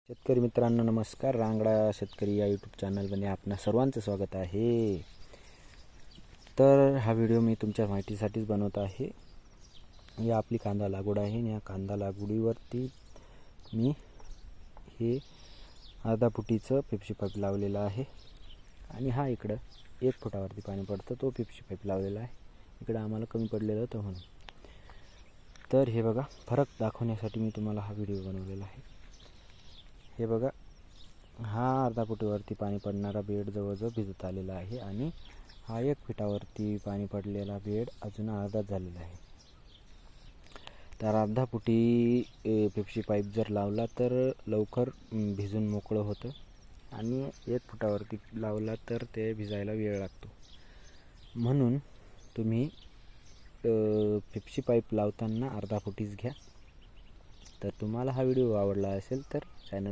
शेतकरी मित्रांनो नमस्कार. रांगडा शेतकरी या यूट्यूब चॅनलमध्ये आपणा सर्वांचं स्वागत आहे. तर हा व्हिडिओ मी तुमच्या माहितीसाठीच बनवत आहे. ही आपली कांदा लागवड आहे. या कांदा लागवडीवरती मी हे अर्धा फुटीचं पेप्सी पाईप लावलेला आहे आणि हा इकडं 1 फुटावरती पाणी पडतं तो पेप्सी पाईप लावलेला आहे. इकडं आम्हाला कमी पडलेलं होतं म्हणून. तर हे बघा, फरक दाखवण्यासाठी मी तुम्हाला हा व्हिडिओ बनवलेला आहे. हे बघा, हा अर्धा फुटीवरती पाणी पडणारा बेड जवळजवळ भिजत आलेला आहे आणि हा 1 फुटावरती पाणी पडलेला बेड अजून अर्धा झालेला आहे. तर अर्धा फुटी पेप्सी पाईप जर लावला तर लवकर भिजून मोकळं होतं आणि 1 फुटावरती लावला तर ते भिजायला वेळ लागतो. म्हणून तुम्ही पेप्सी पाईप लावताना अर्धा फुटीच घ्या. तर तुम्हाला हा व्हिडिओ आवडला असेल तर चॅनलला